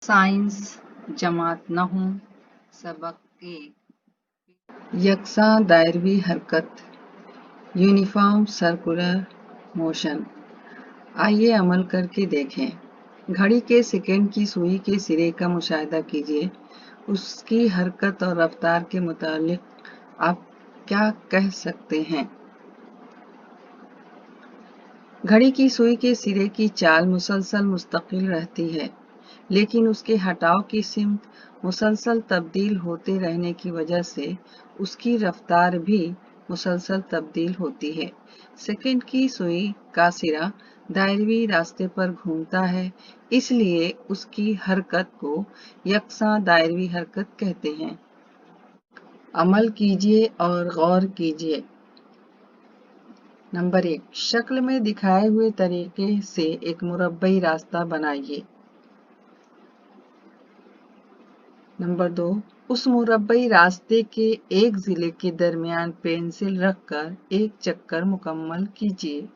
Science जमात नहुं सबक 1 यकसा दायरवी हरकत uniform circular motion. आइए अमल करके देखें। घड़ी के सेकंड की सुई के सिरे का मुशाहिदा कीजिए। उसकी हरकत और रफ्तार के मुतालिक आप क्या कह सकते हैं? घड़ी की सुई के सिरे की चाल मुसलसल मुस्तकिल रहती है, लेकिन उसके हटाव की सिमत मुसलसल तब्दील होते रहने की वजह से उसकी रफ्तार भी मुसलसल तब्दील होती है। सेकंड की सुई का सिरा दायरवी रास्ते पर घूमता है, इसलिए उसकी हरकत को यकसा दायरवी हरकत कहते हैं। अमल कीजिए और गौर कीजिए। नंबर 1, शक्ल में दिखाए हुए तरीके से एक मुरब्बई रास्ता बनाइए। नंबर 2, उस मुरब्बई रास्ते के एक जिले के दरमियान पेंसिल रखकर एक चक्कर मुकम्मल कीजिए।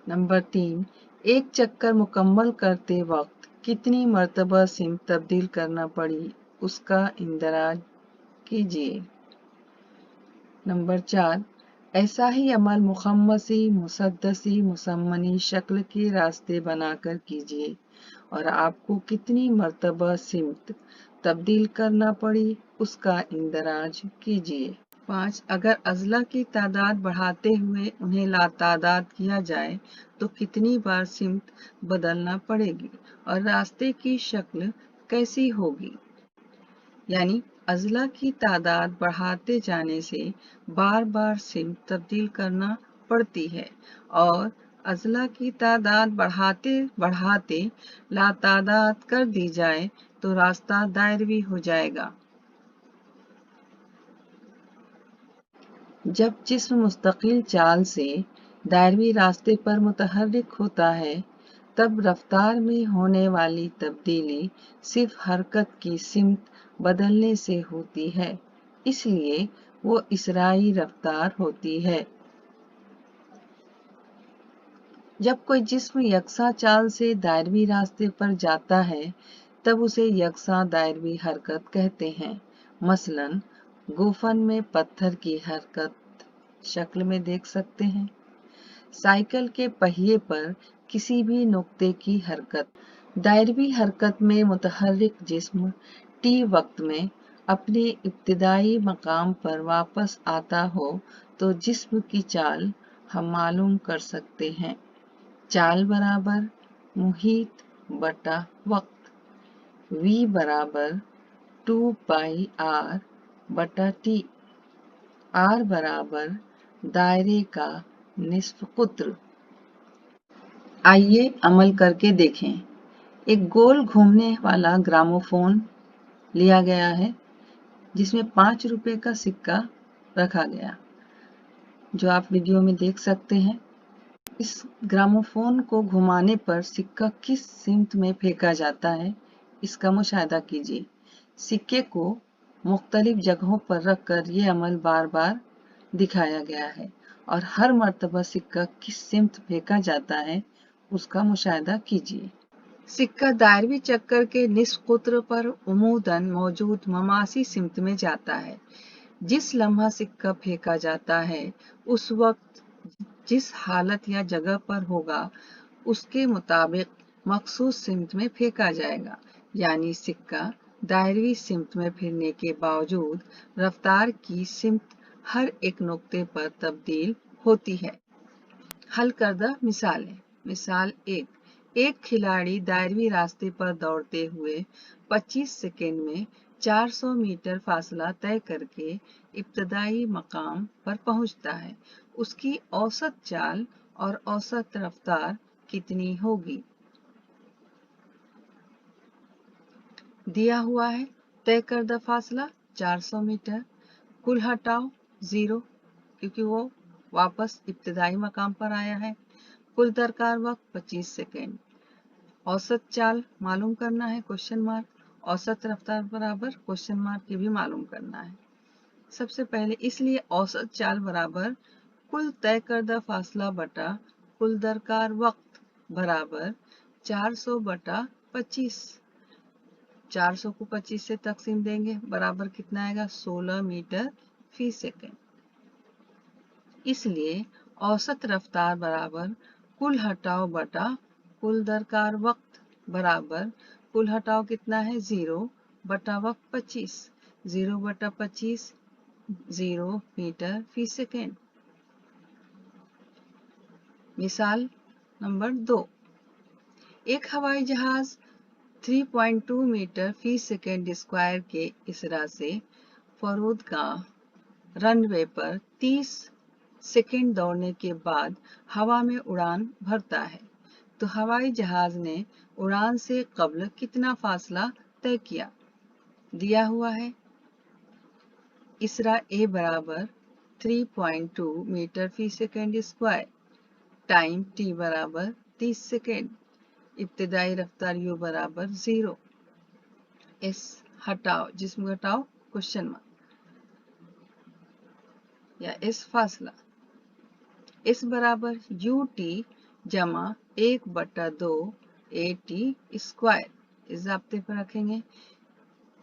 नंबर 3, एक चक्कर मुकम्मल करते वक्त कितनी मर्तबा सिमत तब्दील करना पड़ी उसका इंदराज कीजिए। नंबर 4, ऐसा ही अमल मुखम्मसी, मुसद्दसी, मुसम्मनी शक्ल के रास्ते बनाकर कीजिए और आपको कितनी मर्तबा सिमत तब्दील करना पड़ी उसका इंदराज कीजिए। 5, अगर अज़ला की तादाद बढ़ाते हुए उन्हें लातादाद किया जाए तो कितनी बार सिमत बदलना पड़ेगी और रास्ते की शक्ल कैसी होगी? यानी अज़ला की तादाद बढ़ाते जाने से बार बार सिमत तब्दील करना पड़ती है और अज़ला की तादाद बढ़ाते बढ़ाते लातादाद कर दी जाए तो रास्ता दायरवी हो जाएगा। जब जिस्म मुस्तकिल चाल से दायरवी रास्ते पर मुतहर्रिक होता है, तब रफ्तार में होने वाली तब्दीली सिर्फ हरकत की सिमत बदलने से होती है, इसलिए वो इसराई रफ्तार होती है। जब कोई जिस्म यकसा चाल से दायरवी रास्ते पर जाता है, तब उसे यकसा दायरवी हरकत कहते हैं। मसलन गुफन में पत्थर की हरकत शक्ल में देख सकते हैं। साइकिल के पहिए पर किसी भी नुक्ते की हरकत। दायरवी हरकत में मुतहर्रिक जिस्म टी वक्त में अपने इब्तिदाई मकाम पर वापस आता हो तो जिस्म की चाल हम मालूम कर सकते हैं। चाल बराबर मुहीत बटा वक्त, v बराबर 2 पाई r बटा t, r बराबर दायरे का निस्फ कुत्र। आइए अमल करके देखें। एक गोल घूमने वाला ग्रामोफोन लिया गया है जिसमें 5 रुपए का सिक्का रखा गया, जो आप वीडियो में देख सकते हैं। इस ग्रामोफोन को घुमाने पर सिक्का किस सिमत में फेंका जाता है, इसका मुशाहिदा कीजिए। सिक्के को मुख्तलिफ जगहों पर रखकर ये अमल बार बार दिखाया गया है और हर मर्तबा सिक्का किस सिमत फेंका जाता है उसका मुशाहिदा कीजिए। सिक्का दायरवी चक्कर के निस्फ कुत्र पर उमूदन मौजूद ममासी सिमत में जाता है। जिस लम्हा सिक्का फेंका जाता है उस वक्त जिस हालत या जगह पर होगा उसके मुताबिक मखसूस सिमत में फेंका जाएगा। यानी सिक्का दायरवी सिमत में फिरने के बावजूद रफ्तार की सिमत हर एक नुक्ते पर तब्दील होती है। हल करदा मिसालें। मिसाल 1, एक खिलाड़ी दायरवी रास्ते पर दौड़ते हुए 25 सेकंड में 400 मीटर फासला तय करके इब्तदाई मकाम पर पहुंचता है। उसकी औसत चाल और औसत रफ्तार कितनी होगी? दिया हुआ है तय करदा फासला 400 मीटर, कुल हटाव 0 क्योंकि वो वापस इब्तदाई मकाम पर आया है, कुल दरकार वक्त 25 सेकेंड। औसत चाल मालूम करना है क्वेश्चन मार्क, औसत रफ्तार बराबर क्वेश्चन मार्क की भी मालूम करना है। सबसे पहले इसलिए औसत चाल बराबर कुल तय करदा फासला बटा कुल दरकार वक्त बराबर 400 बटा 25। 400 को 25 से तकसीम देंगे, बराबर कितना आएगा 16 मीटर फी सेकेंड। इसलिए औसत रफ्तार बराबर कुल हटाव बटा कुल दरकार वक्त बराबर कुल हटाव कितना है 0 बटा वक्त 25, 0 बटा 25 0 मीटर फी सेकेंड। मिसाल नंबर 2, एक हवाई जहाज 3.2 मीटर फी सेकेंड स्क्वायर के इसरा से फरोदगाह रनवे पर 30 सेकेंड दौड़ने के बाद हवा में उड़ान भरता है, तो हवाई जहाज ने उड़ान से कब्ल कितना फासला तय किया। दिया हुआ है इसरा ए बराबर 3.2 मीटर फी सेकेंड स्क्वायर, टाइम टी बराबर 30 सेकेंड, इब्तिदाई रफ्तार u बराबर 0, एस हटाओ जिसमें हटाओ क्वेश्चन मार्क या एस फासला, एस बराबर यू टी जमा 1/2 ए टी स्क्वायर, इस ज़ाब्ते पर रखेंगे।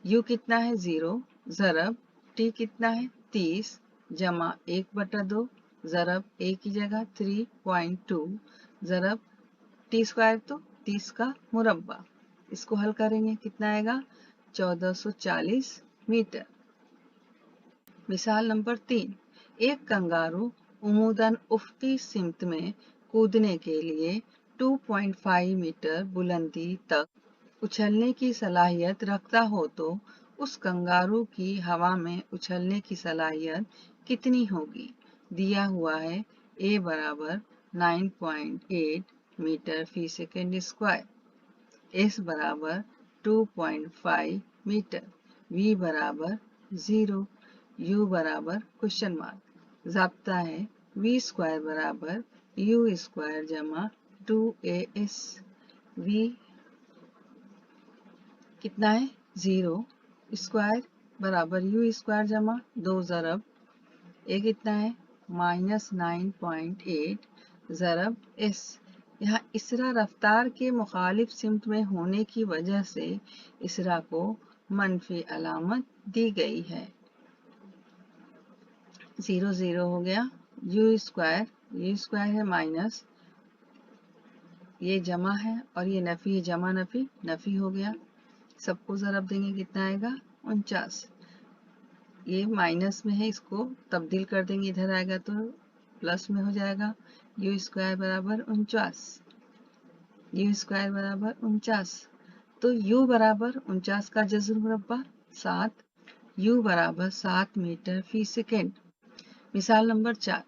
u कितना है 0 ज़रब t कितना है 30 जमा 1/2 ज़रब a की जगह 3.2 ज़रब t स्क्वायर तो 30 का मुरब्बा। इसको हल करेंगे कितना आएगा 1440 मीटर। मिसाल नंबर 3, एक कंगारू उमूदन उफ़क़ी सिमत में कूदने के लिए 2.5 मीटर बुलंदी तक उछलने की सलाहियत रखता हो तो उस कंगारू की हवा में उछलने की सलाहियत कितनी होगी। दिया हुआ है a बराबर 9.8 मीटर फी सेकेंड स्क्वायर, s बराबर 2.5 मीटर, v बराबर 0, u बराबर क्वेश्चन मार्क। ज़ाब्ता है v स्क्वायर बराबर u स्क्वायर जमा 2as, v कितना है 0 स्क्वायर बराबर u स्क्वायर जमा 2 ज़रब a कितना है -9.8 ज़रब s। यहाँ इसरा रफ्तार के मुखालिफ सिमत में होने की वजह से इसरा को मनफी अलामत दी गई है। 0 0 हो गया, u स्क्वायर है माइनस, ये जमा है और ये नफी है, जमा नफी नफी हो गया, सबको ज़रब देंगे कितना आएगा 49, ये माइनस में है इसको तब्दील कर देंगे, इधर आएगा तो प्लस में हो जाएगा, u स्क्वायर बराबर 49, u स्क्वायर बराबर 49, तो u बराबर 49 का जज़र मुरब्बा 7, u बराबर 7 मीटर फी सेकेंड। मिसाल नंबर 4,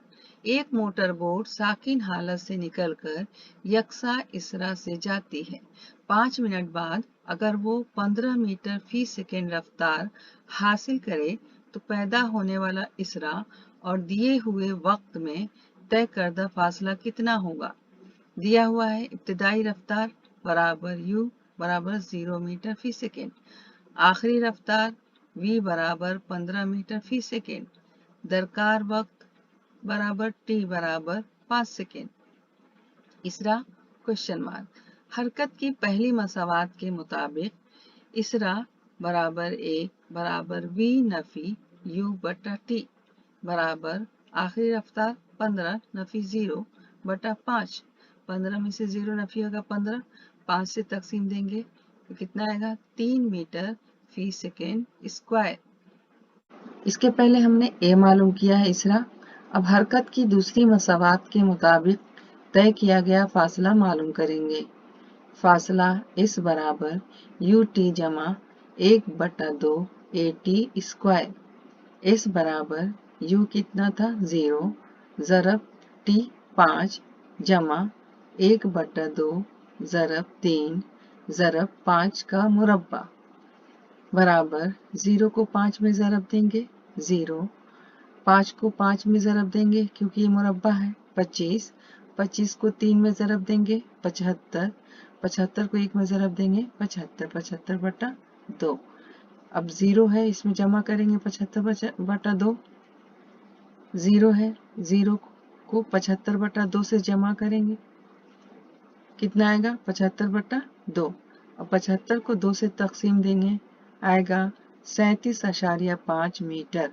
एक मोटर बोट साकिन हालत से निकलकर यकसा इसरा से जाती है, 5 मिनट बाद अगर वो 15 मीटर फी सेकेंड रफ्तार हासिल करे तो पैदा होने वाला इसरा और दिए हुए वक्त में तय करदा फासला कितना होगा। दिया हुआ है इब्तिदाई रफ्तार बराबर u बराबर 0 मीटर फी सेकेंड, आखिरी रफ्तार v बराबर 15 मीटर फी सेकेंड, दरकार वक्त बराबर t बराबर 5 सेकेंड। इसरा क्वेश्चन मार्क। हरकत की पहली मसावात के मुताबिक इसरा बराबर a बराबर v नफी u बटा t बराबर आखिरी रफ्तार 15 नफी 0 बटा 5, 15 में से 0 नफी होगा 15, 5 से तकसीम देंगे तो कितना आएगा 3 मीटर फी सेकेंड स्क्वायर। इसके पहले हमने a मालूम किया है इसरा, अब हरकत की दूसरी मसावात के मुताबिक तय किया गया फासला मालूम करेंगे। फासला s बराबर ut जमा 1/2 at स्क्वायर, s बराबर u कितना था 0 ज़रब t 5 जमा 1/2 ज़रब 3 ज़रब 5 का मुरब्बा बराबर 0 को 5 में ज़रब देंगे 0, 5 को 5 में ज़रब देंगे क्योंकि ये मुरब्बा है 25, 25 को 3 में ज़रब देंगे 75, 75 को 1 में ज़रब देंगे 75, 75 बटा 2। अब 0 है इसमें जमा करेंगे 75 बटा 2, 0 है 0 को 75 बटा 2 से जमा करेंगे कितना आएगा 75 बटा 2, اور 75 کو 2 سے تقسیم دیں گے، آئے گا 37.5 میٹر۔